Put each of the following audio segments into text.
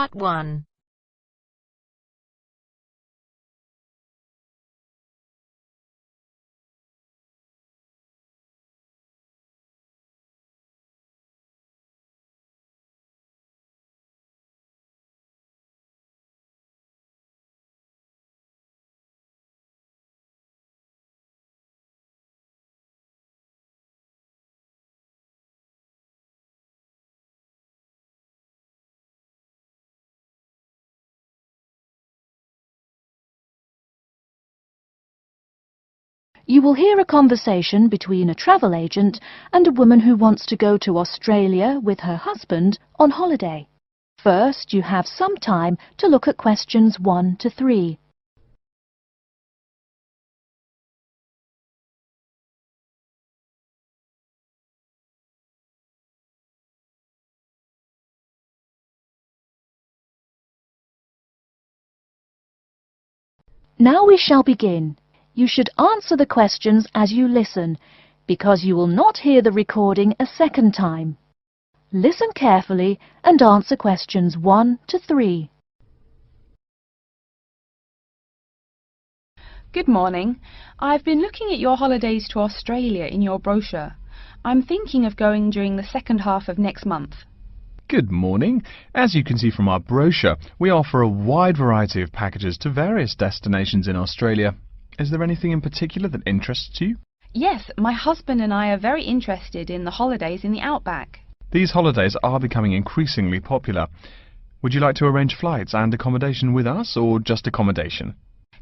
Part 1. You will hear a conversation between a travel agent and a woman who wants to go to Australia with her husband on holiday. First, you have some time to look at questions 1 to 3. Now we shall begin. You should answer the questions as you listen, because you will not hear the recording a second time. Listen carefully and answer questions 1 to 3. Good morning. I've been looking at your holidays to Australia in your brochure. I'm thinking of going during the second half of next month. Good morning. As you can see from our brochure, we offer a wide variety of packages to various destinations in Australia. Is there anything in particular that interests you? Yes, my husband and I are very interested in the holidays in the outback. These holidays are becoming increasingly popular. Would you like to arrange flights and accommodation with us, or just accommodation?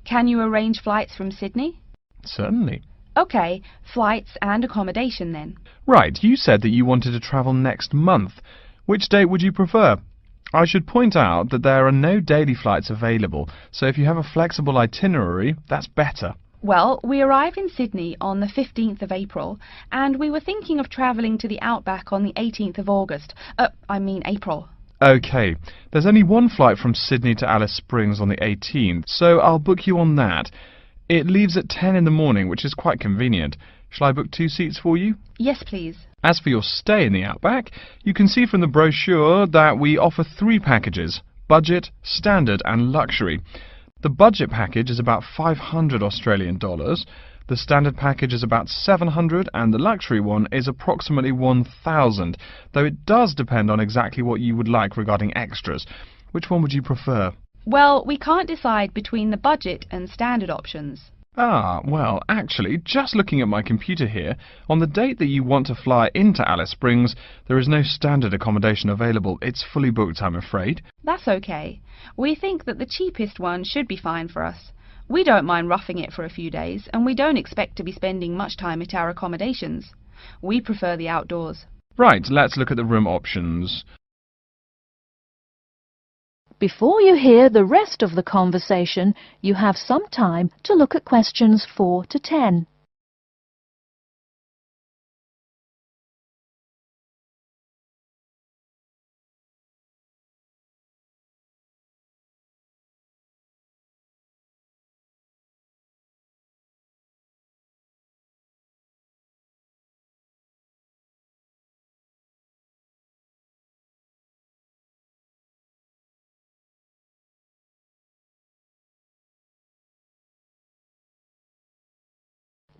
Can you arrange flights from Sydney? Certainly. OK, flights and accommodation then. Right, you said that you wanted to travel next month. Which date would you prefer? I should point out that there are no daily flights available, so if you have a flexible itinerary, that's better. Well, we arrive in Sydney on the 15th of April, and we were thinking of travelling to the outback on the 18th of August. April. OK, there's only one flight from Sydney to Alice Springs on the 18th, so I'll book you on that. It leaves at 10 in the morning, which is quite convenient. Shall I book 2 seats for you? Yes, please. As for your stay in the outback, you can see from the brochure that we offer 3 packages: budget, standard and luxury. The budget package is about $500 Australian dollars, the standard package is about $700 and the luxury one is approximately $1,000, though it does depend on exactly what you would like regarding extras. Which one would you prefer? Well, we can't decide between the budget and standard options. Well, actually, just looking at my computer here, on the date that you want to fly into Alice Springs, there is no standard accommodation available. It's fully booked, I'm afraid. That's okay. We think that the cheapest one should be fine for us. We don't mind roughing it for a few days, and we don't expect to be spending much time at our accommodations. We prefer the outdoors. Right, let's look at the room options. Before you hear the rest of the conversation, you have some time to look at questions 4 to 10.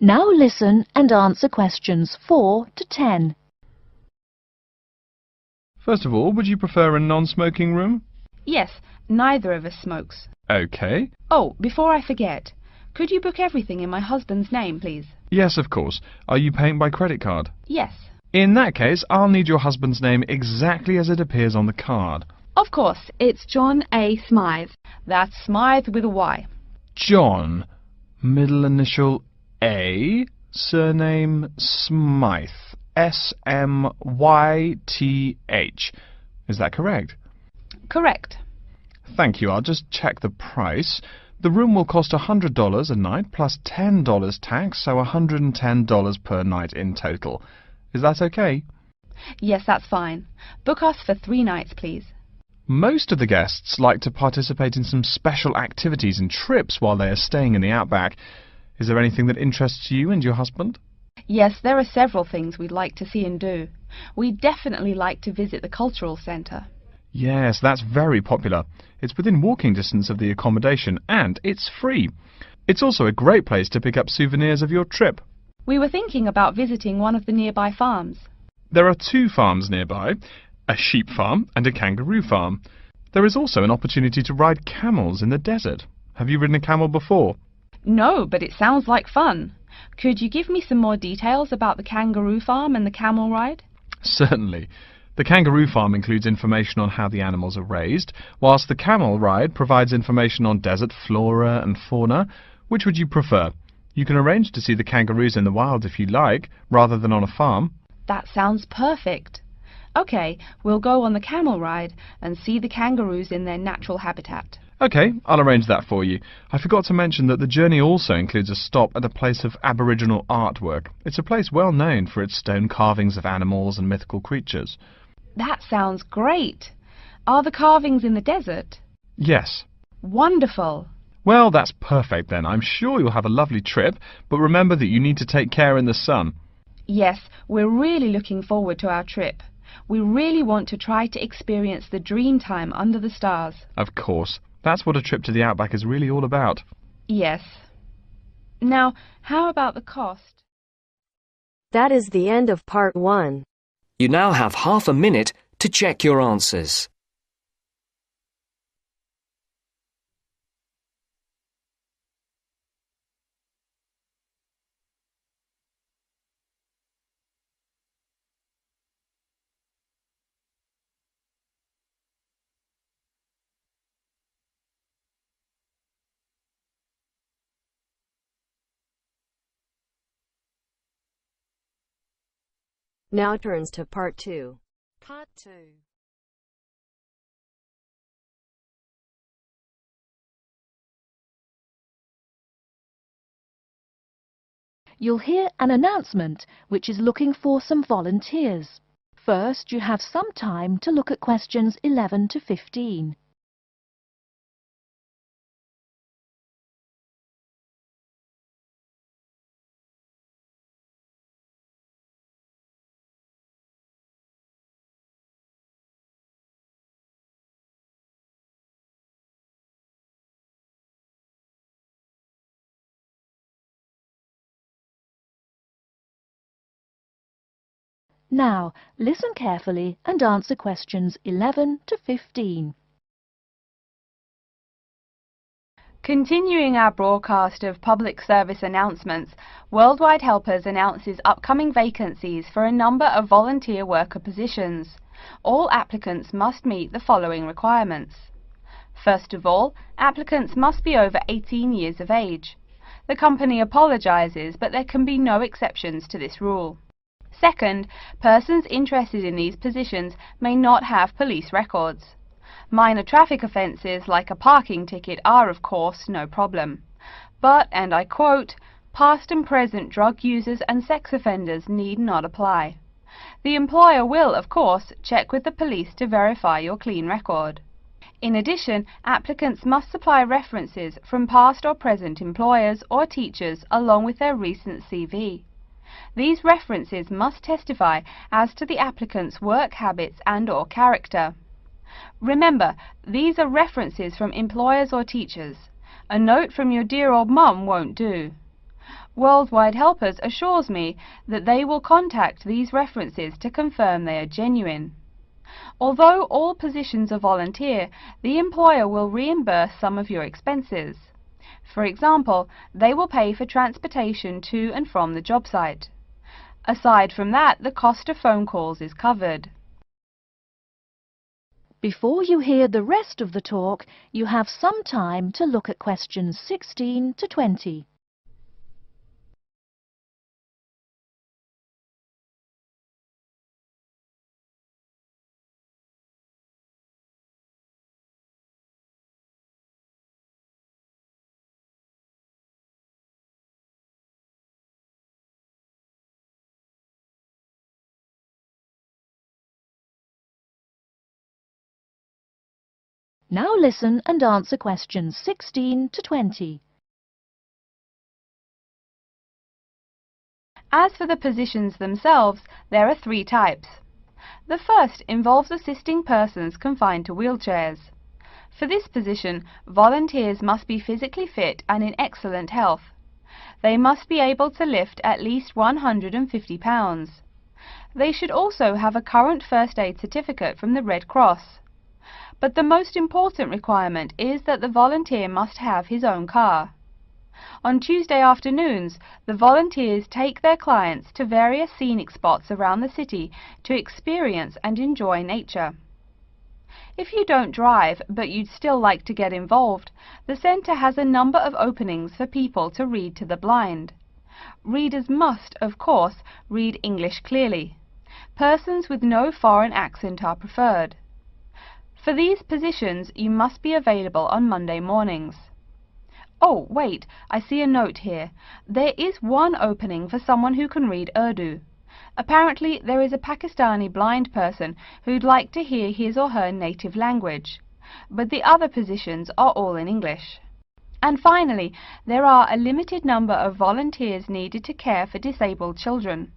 Now listen and answer questions 4 to 10. First of all, would you prefer a non-smoking room? Yes, neither of us smokes. OK. Oh, before I forget, could you book everything in my husband's name, please? Yes, of course. Are you paying by credit card? Yes. In that case, I'll need your husband's name exactly as it appears on the card. Of course, it's John A. Smythe. That's Smythe with a Y. John, middle initial A, surname Smythe, S-M-Y-T-H. Is that correct? Correct. Thank you. I'll just check the price. The room will cost $100 a night plus $10 tax, so $110 per night in total. Is that okay? Yes, that's fine. Book us for 3 nights, please. Most of the guests like to participate in some special activities and trips while they are staying in the outback. Is there anything that interests you and your husband? Yes, there are several things we'd like to see and do. We'd definitely like to visit the cultural centre. Yes, that's very popular. It's within walking distance of the accommodation and it's free. It's also a great place to pick up souvenirs of your trip. We were thinking about visiting one of the nearby farms. There are 2 farms nearby, a sheep farm and a kangaroo farm. There is also an opportunity to ride camels in the desert. Have you ridden a camel before? No, but it sounds like fun. Could you give me some more details about the kangaroo farm and the camel ride? Certainly. The kangaroo farm includes information on how the animals are raised, whilst the camel ride provides information on desert flora and fauna. Which would you prefer? You can arrange to see the kangaroos in the wild if you like, rather than on a farm. That sounds perfect. Okay, we'll go on the camel ride and see the kangaroos in their natural habitat. OK, I'll arrange that for you. I forgot to mention that the journey also includes a stop at a place of Aboriginal artwork. It's a place well known for its stone carvings of animals and mythical creatures. That sounds great. Are the carvings in the desert? Yes. Wonderful. Well, that's perfect then. I'm sure you'll have a lovely trip, but remember that you need to take care in the sun. Yes, we're really looking forward to our trip. We really want to try to experience the dream time under the stars. Of course. That's what a trip to the outback is really all about. Yes. Now, how about the cost? That is the end of part 1. You now have half a minute to check your answers. Now turns to part 2. Part 2. You'll hear an announcement which is looking for some volunteers. First, you have some time to look at questions 11 to 15. Now, listen carefully and answer questions 11 to 15. Continuing our broadcast of public service announcements, Worldwide Helpers announces upcoming vacancies for a number of volunteer worker positions. All applicants must meet the following requirements. First of all, applicants must be over 18 years of age. The company apologises, but there can be no exceptions to this rule. Second, persons interested in these positions may not have police records. Minor traffic offences like a parking ticket are, of course, no problem. But, and I quote, past and present drug users and sex offenders need not apply. The employer will, of course, check with the police to verify your clean record. In addition, applicants must supply references from past or present employers or teachers along with their recent CV. These references must testify as to the applicant's work habits and/or character. Remember, these are references from employers or teachers. A note from your dear old mum won't do. Worldwide Helpers assures me that they will contact these references to confirm they are genuine. Although all positions are volunteer, the employer will reimburse some of your expenses. For example, they will pay for transportation to and from the job site. Aside from that, the cost of phone calls is covered. Before you hear the rest of the talk, you have some time to look at questions 16 to 20. Now listen and answer questions 16 to 20. As for the positions themselves, there are 3 types. The first involves assisting persons confined to wheelchairs. For this position, volunteers must be physically fit and in excellent health. They must be able to lift at least 150 pounds. They should also have a current first aid certificate from the Red Cross. But the most important requirement is that the volunteer must have his own car. On Tuesday afternoons, the volunteers take their clients to various scenic spots around the city to experience and enjoy nature. If you don't drive, but you'd still like to get involved, the centre has a number of openings for people to read to the blind. Readers must, of course, read English clearly. Persons with no foreign accent are preferred. For these positions, you must be available on Monday mornings. Oh, wait, I see a note here. There is one opening for someone who can read Urdu. Apparently, there is a Pakistani blind person who'd like to hear his or her native language, but the other positions are all in English. And finally, there are a limited number of volunteers needed to care for disabled children.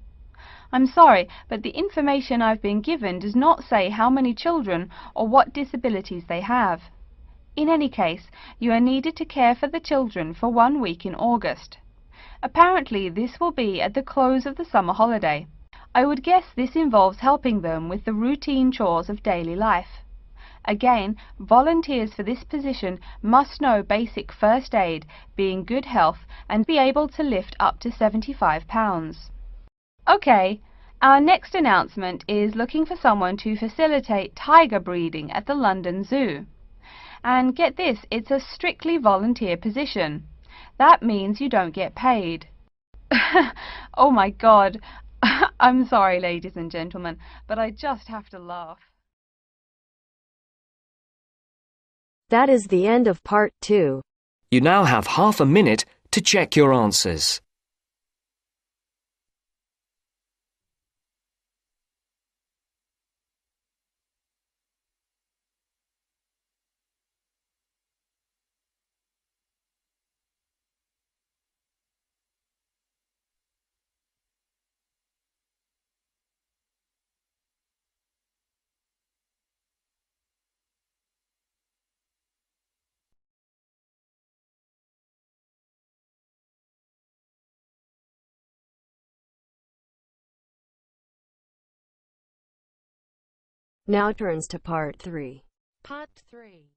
I'm sorry, but the information I've been given does not say how many children or what disabilities they have. In any case, you are needed to care for the children for 1 week in August. Apparently, this will be at the close of the summer holiday. I would guess this involves helping them with the routine chores of daily life. Again, volunteers for this position must know basic first aid, be in good health, and be able to lift up to 75 pounds. Okay, our next announcement is looking for someone to facilitate tiger breeding at the London Zoo. And get this, it's a strictly volunteer position. That means you don't get paid. Oh my God. I'm sorry, ladies and gentlemen, but I just have to laugh. That is the end of part 2. You now have half a minute to check your answers. Now turns to part 3. Part 3.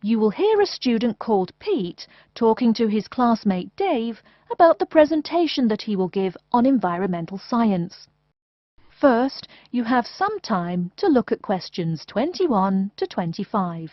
You will hear a student called Pete talking to his classmate Dave about the presentation that he will give on environmental science. First, you have some time to look at questions 21 to 25.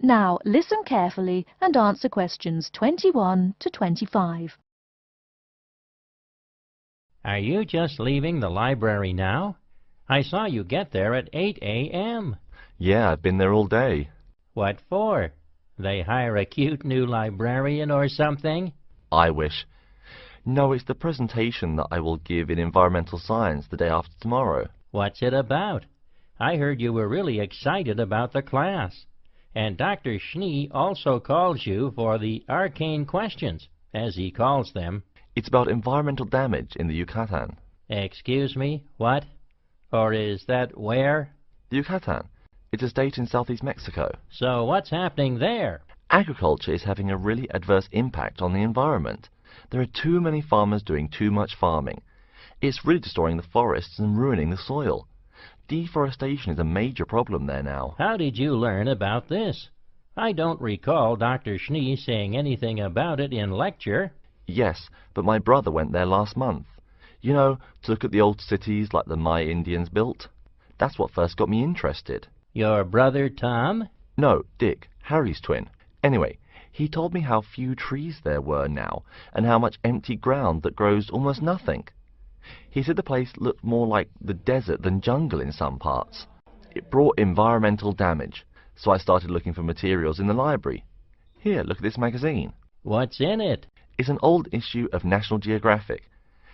Now, listen carefully and answer questions 21 to 25. Are you just leaving the library now? I saw you get there at 8 a.m. Yeah, I've been there all day. What for? They hire a cute new librarian or something? I wish. No, it's the presentation that I will give in environmental science the day after tomorrow. What's it about? I heard you were really excited about the class. And Dr. Schnee also calls you for the arcane questions, as he calls them. It's about environmental damage in the Yucatan. Excuse me, what? Or is that where? The Yucatan. It's a state in southeast Mexico. So what's happening there? Agriculture is having a really adverse impact on the environment. There are too many farmers doing too much farming. It's really destroying the forests and ruining the soil. Deforestation is a major problem there now. How did you learn about this? I don't recall Dr. Schnee saying anything about it in lecture. Yes, but my brother went there last month. You know, to look at the old cities like the Maya Indians built. That's what first got me interested. Your brother Tom? No, Dick, Harry's twin. Anyway, he told me how few trees there were now, and how much empty ground that grows almost nothing. He said the place looked more like the desert than jungle in some parts. It brought environmental damage, so I started looking for materials in the library. Here, look at this magazine. What's in it? It's an old issue of National Geographic.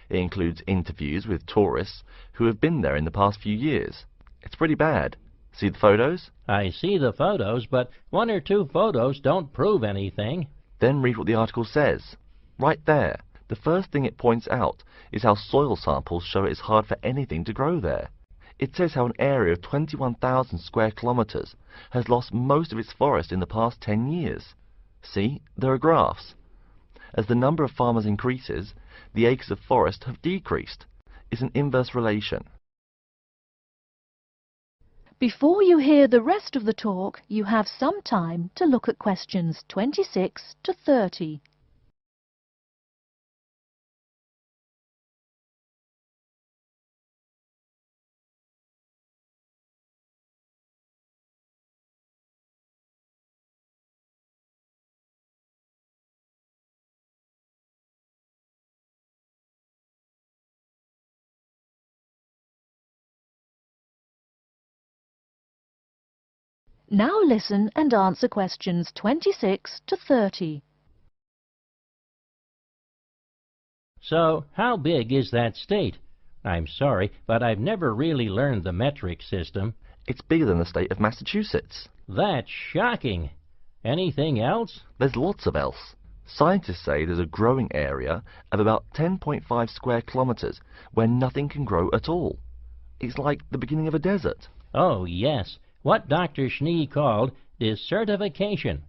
It includes interviews with tourists who have been there in the past few years. It's pretty bad. See the photos? I see the photos, but one or two photos don't prove anything. Then read what the article says. Right there, the first thing it points out is how soil samples show it's hard for anything to grow there. It says how an area of 21,000 square kilometers has lost most of its forest in the past 10 years. See, there are graphs. As the number of farmers increases, the acres of forest have decreased. It's an inverse relation. Before you hear the rest of the talk, you have some time to look at questions 26 to 30. Now listen and answer questions 26 to 30. So, how big is that state? I'm sorry, but I've never really learned the metric system. It's bigger than the state of Massachusetts. That's shocking. Anything else? There's lots of else. Scientists say there's a growing area of about 10.5 square kilometers where nothing can grow at all. It's like the beginning of a desert. Oh, yes. What Dr. Schnee called desertification.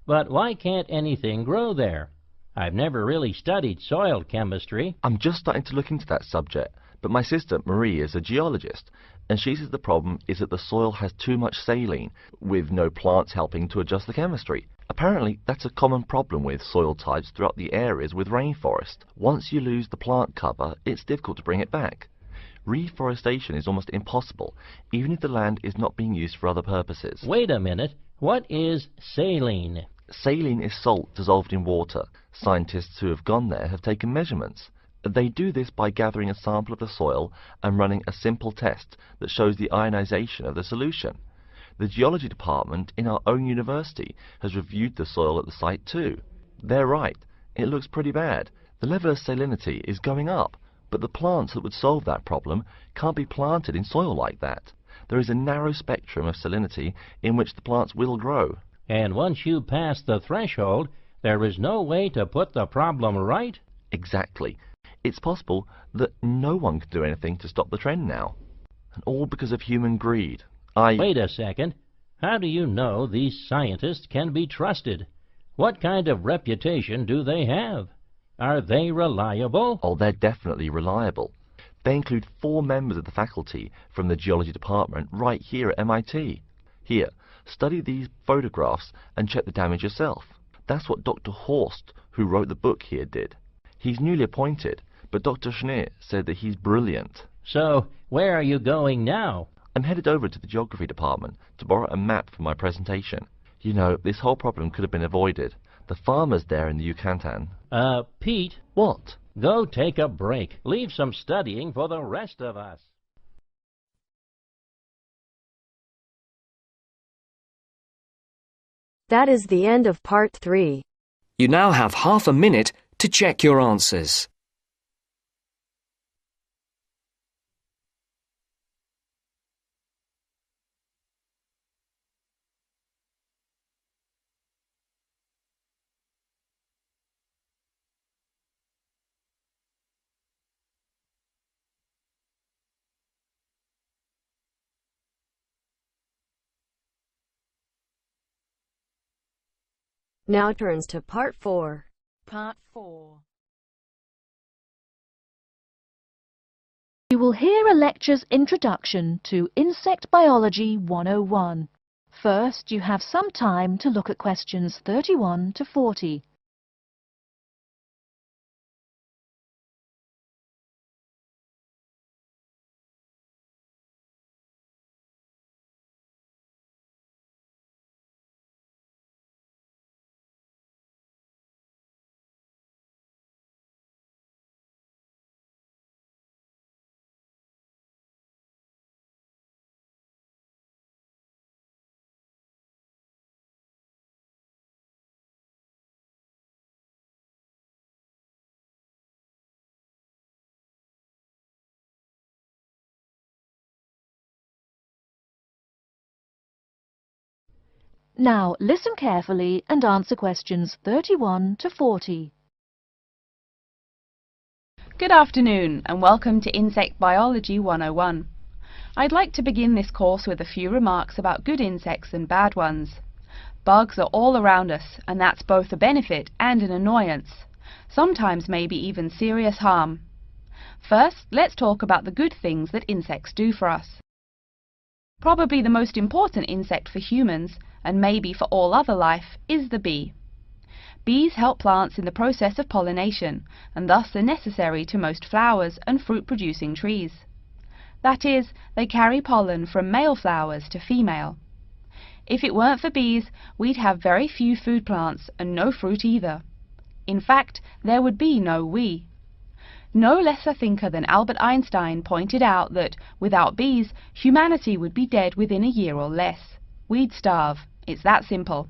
But why can't anything grow there? I've never really studied soil chemistry. I'm just starting to look into that subject, but my sister Marie is a geologist, and she says the problem is that the soil has too much saline, with no plants helping to adjust the chemistry. Apparently, that's a common problem with soil types throughout the areas with rainforest. Once you lose the plant cover, it's difficult to bring it back. Reforestation is almost impossible, even if the land is not being used for other purposes. Wait a minute. What is saline? Saline is salt dissolved in water. Scientists who have gone there have taken measurements. They do this by gathering a sample of the soil and running a simple test that shows the ionization of the solution. The geology department in our own university has reviewed the soil at the site too. They're right. It looks pretty bad. The level of salinity is going up. But the plants that would solve that problem can't be planted in soil like that. There is a narrow spectrum of salinity in which the plants will grow. And once you pass the threshold, there is no way to put the problem right? Exactly. It's possible that no one can do anything to stop the trend now. And all because of human greed. Wait a second. How do you know these scientists can be trusted? What kind of reputation do they have? Are they reliable? Oh, they're definitely reliable. They include 4 members of the faculty from the geology department right here at MIT. Here, study these photographs and check the damage yourself. That's what Dr. Horst, who wrote the book here, did. He's newly appointed, but Dr. Schnee said that he's brilliant. So, where are you going now? I'm headed over to the geography department to borrow a map for my presentation. You know, this whole problem could have been avoided. The farmers there in the Yucatan... Pete. What? Go take a break. Leave some studying for the rest of us. That is the end of part 3. You now have half a minute to check your answers. Now turns to part 4. Part 4. You will hear a lecture's introduction to Insect Biology 101. First, you have some time to look at questions 31 to 40. Now listen carefully and answer questions 31 to 40. Good afternoon and welcome to Insect Biology 101. I'd like to begin this course with a few remarks about good insects and bad ones. Bugs are all around us, and that's both a benefit and an annoyance, sometimes maybe even serious harm. First, let's talk about the good things that insects do for us. Probably the most important insect for humans, and maybe for all other life, is the bee. Bees help plants in the process of pollination, and thus are necessary to most flowers and fruit-producing trees. That is, they carry pollen from male flowers to female. If it weren't for bees, we'd have very few food plants and no fruit either. In fact, there would be no we. No less a thinker than Albert Einstein pointed out that, without bees, humanity would be dead within a year or less. We'd starve. It's that simple.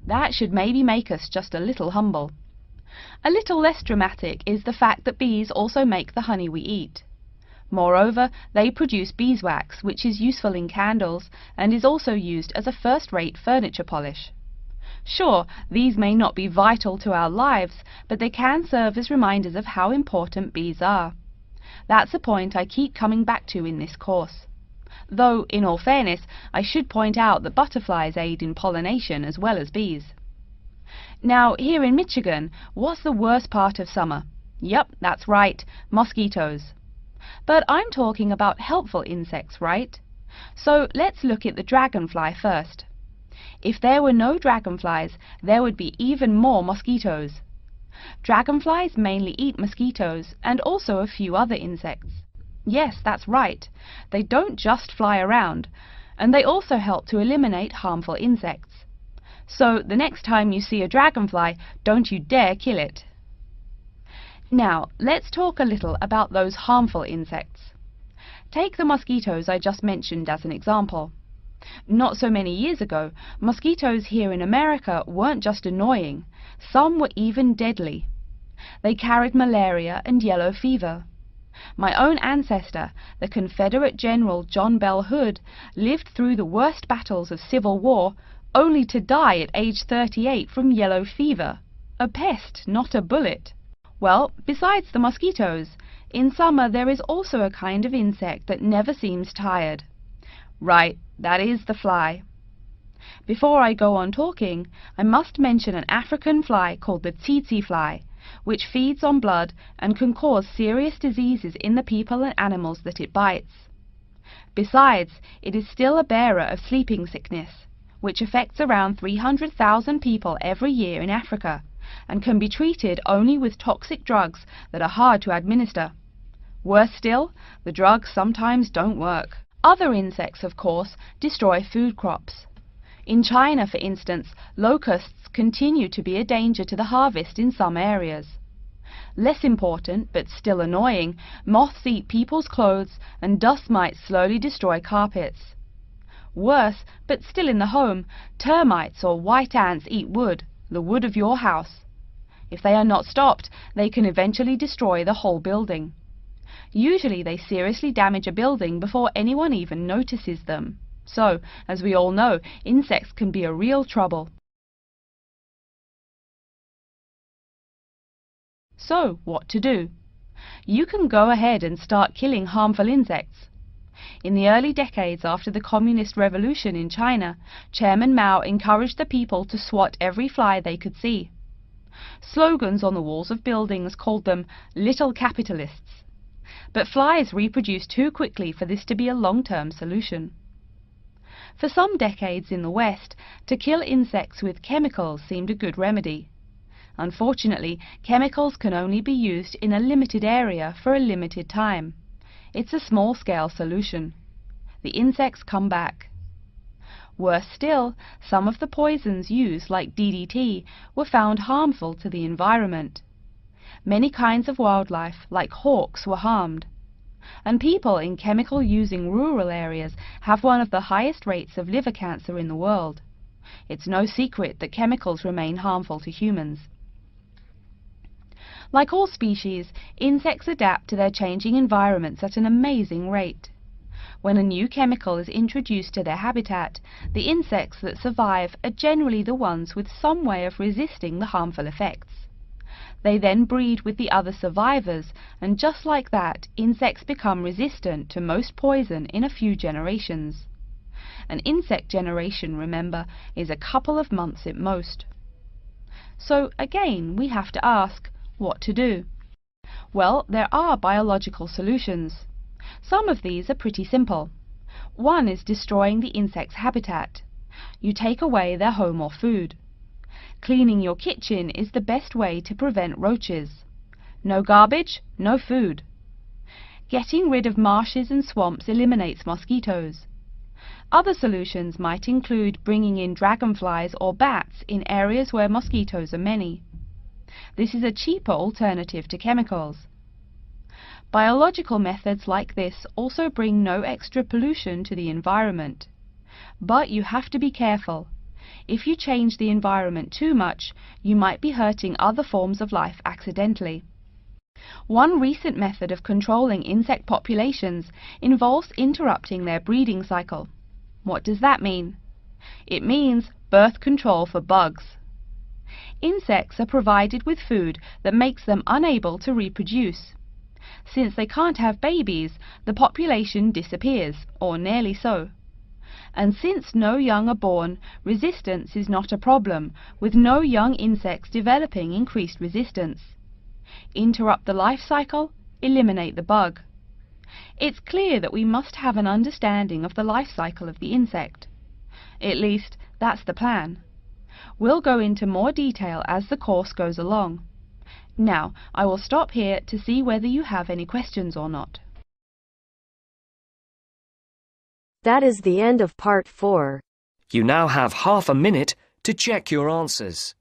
That should maybe make us just a little humble. A little less dramatic is the fact that bees also make the honey we eat. Moreover, they produce beeswax, which is useful in candles and is also used as a first-rate furniture polish. Sure, these may not be vital to our lives, but they can serve as reminders of how important bees are. That's a point I keep coming back to in this course. Though, in all fairness, I should point out that butterflies aid in pollination as well as bees. Now, here in Michigan, what's the worst part of summer? Yup, that's right, mosquitoes. But I'm talking about helpful insects, right? So let's look at the dragonfly first. If there were no dragonflies, there would be even more mosquitoes. Dragonflies mainly eat mosquitoes and also a few other insects. Yes, that's right. They don't just fly around, and they also help to eliminate harmful insects. So the next time you see a dragonfly, don't you dare kill it. Now, let's talk a little about those harmful insects. Take the mosquitoes I just mentioned as an example. Not so many years ago, mosquitoes here in America weren't just annoying, some were even deadly. They carried malaria and yellow fever. My own ancestor, the Confederate General John Bell Hood, lived through the worst battles of Civil War, only to die at age 38 from yellow fever. A pest, not a bullet. Well, besides the mosquitoes, in summer there is also a kind of insect that never seems tired. Right, that is the fly. Before I go on talking, I must mention an African fly called the tsetse fly, which feeds on blood and can cause serious diseases in the people and animals that it bites. Besides, it is still a bearer of sleeping sickness, which affects around 300,000 people every year in Africa, and can be treated only with toxic drugs that are hard to administer. Worse still, the drugs sometimes don't work. Other insects, of course, destroy food crops. In China, for instance, locusts continue to be a danger to the harvest in some areas. Less important, but still annoying, moths eat people's clothes and dust mites slowly destroy carpets. Worse, but still in the home, termites or white ants eat wood, the wood of your house. If they are not stopped, they can eventually destroy the whole building. Usually they seriously damage a building before anyone even notices them. So, as we all know, insects can be a real trouble. So, what to do? You can go ahead and start killing harmful insects. In the early decades after the Communist Revolution in China, Chairman Mao encouraged the people to swat every fly they could see. Slogans on the walls of buildings called them "little capitalists." But flies reproduce too quickly for this to be a long-term solution. For some decades in the West, to kill insects with chemicals seemed a good remedy. Unfortunately, chemicals can only be used in a limited area for a limited time. It's a small-scale solution. The insects come back. Worse still, some of the poisons used, like DDT, were found harmful to the environment. Many kinds of wildlife, like hawks, were harmed. And people in chemical-using rural areas have one of the highest rates of liver cancer in the world. It's no secret that chemicals remain harmful to humans. Like all species, insects adapt to their changing environments at an amazing rate. When a new chemical is introduced to their habitat, the insects that survive are generally the ones with some way of resisting the harmful effects. They then breed with the other survivors, and just like that, insects become resistant to most poison in a few generations. An insect generation, remember, is a couple of months at most. So again, we have to ask, what to do? Well, there are biological solutions. Some of these are pretty simple. One is destroying the insect's habitat. You take away their home or food. Cleaning your kitchen is the best way to prevent roaches. No garbage, no food. Getting rid of marshes and swamps eliminates mosquitoes. Other solutions might include bringing in dragonflies or bats in areas where mosquitoes are many. This is a cheaper alternative to chemicals. Biological methods like this also bring no extra pollution to the environment. But you have to be careful. If you change the environment too much, you might be hurting other forms of life accidentally. One recent method of controlling insect populations involves interrupting their breeding cycle. What does that mean? It means birth control for bugs. Insects are provided with food that makes them unable to reproduce. Since they can't have babies, the population disappears, or nearly so. And since no young are born, resistance is not a problem, with no young insects developing increased resistance. Interrupt the life cycle, eliminate the bug. It's clear that we must have an understanding of the life cycle of the insect. At least, that's the plan. We'll go into more detail as the course goes along. Now, I will stop here to see whether you have any questions or not. That is the end of part 4. You now have half a minute to check your answers.